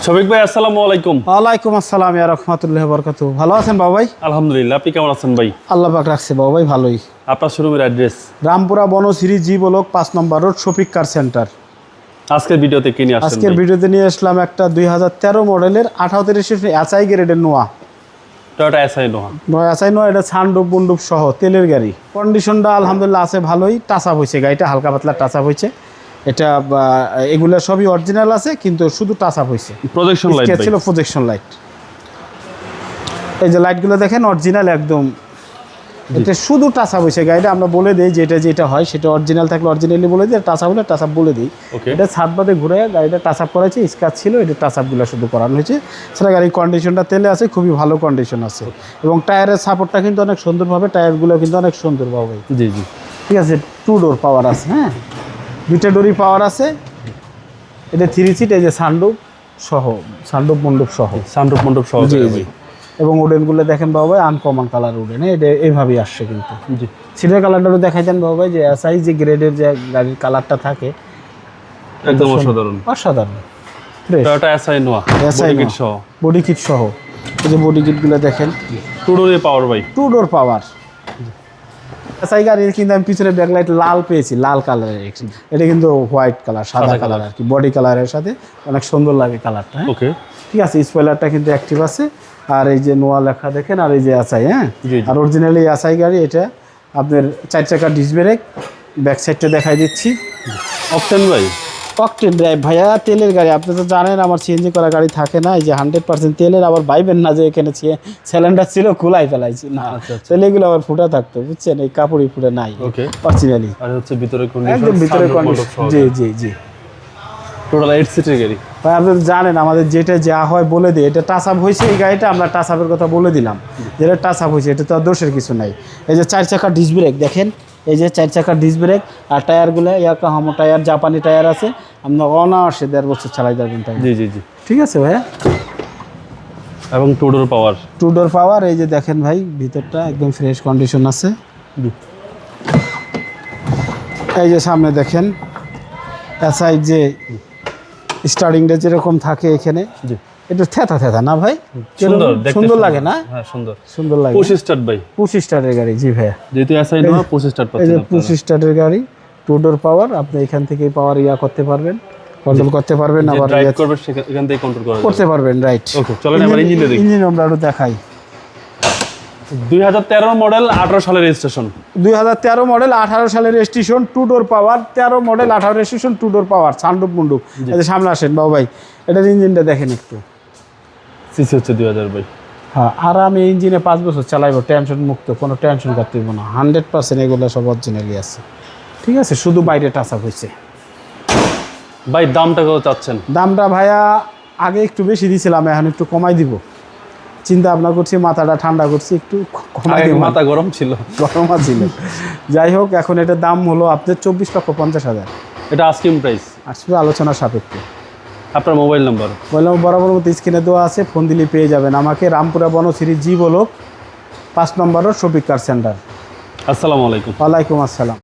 শফিক ভাই আসসালামু আলাইকুম। ওয়ালাইকুম আসসালাম ইয়া রাহমাতুল্লাহি ওয়া বারাকাতুহু। ভালো আছেন বাবু ভাই? আলহামদুলিল্লাহ, আপনি কেমন আছেন ভাই? আল্লাহ পাক রাখছে বাবু ভাই, ভালোই। আপনার শোরুমের address? Rampura Banasree G block 5 নম্বর রোড, শফিক কার সেন্টার। আজকের ভিডিওতে কি নিয়ে আসছেন? আজকের ভিডিওতে নিয়ে আসলাম একটা 2013 মডেলের 78 রেজিস্ট্রেশন এসআই গ্রেডের নোয়া। টয়োটা এসআই নোয়া। এসআই নোয়া, এটা সানরুফ বন্ডুপ সহ তেলের গাড়ি। কন্ডিশনটা আলহামদুলিল্লাহ আছে ভালোই, টাচ আপ হয়েছে গাড়িটা, হালকা পাতলা টাচ আপ হয়েছে। এটা এগুলা সবই অরিজিনাল আছে, কিন্তু শুধু টাচ আপ হয়েছে। প্রজেকশন লাইট ছিল প্রজেকশন লাইট। এই যে লাইটগুলো দেখেন অরিজিনাল একদম, এটা শুধু টাচ আপ হয়েছে গাড়িটা। আমরা বলে দিই যেটা যেটা হয় সেটা অরিজিনাল থাকলে অরিজিনালি বলে দিই, টাচ আপ হলে টাচ আপ বলে দিই। এটা ছাদ বাদে ঘুরে গাড়িটা টাচ আপ করেছে, স্ক্র্যাচ ছিল, এটা টাচ আপগুলো শুধু করানো হয়েছে। সেটা গাড়ির কন্ডিশনটা তেলে আছে, খুবই ভালো কন্ডিশন আছে। এবং টায়ারের সাপোর্টটা কিন্তু অনেক সুন্দরভাবে, টায়ারগুলো কিন্তু অনেক সুন্দরভাবে। জি জি, ঠিক আছে। 2 ডোর পাওয়ার আছে, হ্যাঁ, 2টা ডোরই পাওয়ার আছে। এটা 3 সিট, এই যে সানরুফ সহ, সানরুফ মণ্ডপ সহ, সানরুফ মণ্ডপ সহ। জি জি। এবং উডেনগুলো দেখেন বাবু ভাই, আনকমন কালার উডেন, এটা এইভাবেই আসছে কিন্তু। জি, সিটের কালারটাও দেখাই দেন বাবু ভাই, যে এসআই যে গ্রেডের যে গাড়ির কালারটা থাকে একদম অসাধারণ অসাধারণ। টয়োটা এসআই নোয়া, এসআই কিট সহ, বডি কিট সহ। এই যে বডি কিটগুলো দেখেন, 2 ডোরে পাওয়ার ভাই, 2 ডোর পাওয়ার। এসআই গাড়ির কিন্তু আমি পিছনে ব্যাকলাইট লাল পেয়েছি, লাল কালারের। এটা কিন্তু হোয়াইট কালার, সাদা কালার আর কি, বডি কালারের সাথে অনেক সুন্দর লাগে কালারটা। ওকে, ঠিক আছে। স্পয়লারটা কিন্তু অ্যাক্টিভ আছে। আর এই যে নোয়া লেখা দেখেন, আর এই যে এসআই, হ্যাঁ। আর অরিজিনালি এসআই গাড়ি এটা। আপনার 4 চাকা ডিস্ক ব্রেক, ব্যাক সাইডটা দেখাই দিচ্ছি। অকটেন ভাই, অকটেন ড্রাইভ ভাইয়া, তেলের গাড়ি। আপনি তো জানেন আমার সিএনজি করা গাড়ি থাকে না, এই যে 100% তেলের। আবার ভাইবেন না যে এখানে সিলিন্ডার ছিল খোলাই ফেলাইছি, না, তাহলে এগুলো আবার ফুটা থাকতো, বুঝছেন, এই কাপড়ই ফুটে নাই অরিজিনালি। আর হচ্ছে ভিতরে কন্ডিশন, একদম ভিতরে কন্ডিশন। জি জি জি, টোটাল 8 সিটের গাড়ি ভাই। আপনি জানেন আমাদের যেটা যা হয় বলে দিই। এটা টাচ আপ হয়েছে এই গাড়িটা, আমরা টাচ আপের কথা বলে দিলাম, যেটা টাচ আপ হয়েছে, এটা তো আর দোষের কিছু নাই। এই যে 4 চাকা ডিস্ক ব্রেক দেখেন, এই যে 4 চাকা ডিস্ক ব্রেক। আর টায়ারগুলো ইয়ামাহা টায়ার, জাপানি টায়ার আছে। আপনার অনায়াসে 1.5 বছর চালাই যাবেন টায়ার। জি জি জি, ঠিক আছে ভাইয়া। এবং 2 ডোর পাওয়ার, 2 ডোর পাওয়ার। এই যে দেখেন ভাই, ভিতরটা একদম ফ্রেশ কন্ডিশন আছে। এই যে সামনে দেখেন এসআই যে স্টার্টিংটা যেরকম থাকে এখানে, একটু থেতা থেতা না ভাই, সুন্দর লাগে না? হ্যাঁ, সুন্দর সুন্দর লাগে। 25 স্টার্ট ভাই, 25 স্টারের গাড়ি। জি ভাইয়া, যেহেতু এসআই নোয়া 25 স্টার্ট এই যে পাচ্ছেন। 25 স্টারের গাড়ি, 2 ডোর পাওয়ার। আপনি এখান থেকে পাওয়ার করতে পারবেন, কন্ট্রোল করতে পারবেন, আবার ড্রাইভ করবে এখান থেকে কন্ট্রোল করতে পারবেন। রাইট। ওকে, চলেন আমরা ইঞ্জিনটা দেখি। ইঞ্জিন আমরা একটু দেখাই। 2013 মডেল, 18 সালের রেজিস্ট্রেশন। 2013 মডেল, 18 সালের রেজিস্ট্রেশন, 2 ডোর পাওয়ার। 13 মডেল, 18 রেজিস্ট্রেশন, 2 ডোর পাওয়ার, সানরুফ মুন্ডুপ। এই যে সামনে আসেন বাবু ভাই, এটার ইঞ্জিনটা দেখেন একটু। সিসি হচ্ছে 2000 ভাই। হ্যাঁ, আর আমি ইঞ্জিনে 5 বছর চালাইবো, টেনশন মুক্ত, কোনো টেনশন করতে হইব না। 100% এগুলো সব অরিজিনালি আছে। ঠিক আছে, শুধু বাইরে টাচ আপ হয়েছে। ভাই দামটা কত চাচ্ছেন? দামটা ভাইয়া আগে একটু বেশি দিয়েছিলাম, এখন একটু কমাই দিব চিন্তা ভাবনা করছি, মাথাটা ঠান্ডা করছি, একটু কমাই দিব। মাথা গরম ছিল, গরম ছিল। যাই হোক, এখন এটার দাম হলো আপনার 24,50,000। এটা আস্কিং প্রাইস, আসলে আলোচনা সাপেক্ষে। আপনার মোবাইল নাম্বার? বললাম বরাবর মতো স্ক্রিনে দেওয়া আছে, ফোন দিলে পেয়ে যাবেন আমাকে। রামপুরা বনশ্রী জি ব্লক 5 নম্বর রোড, শফিক কার সেন্টার। আসসালামু আলাইকুম। ওয়ালাইকুম আসসালাম।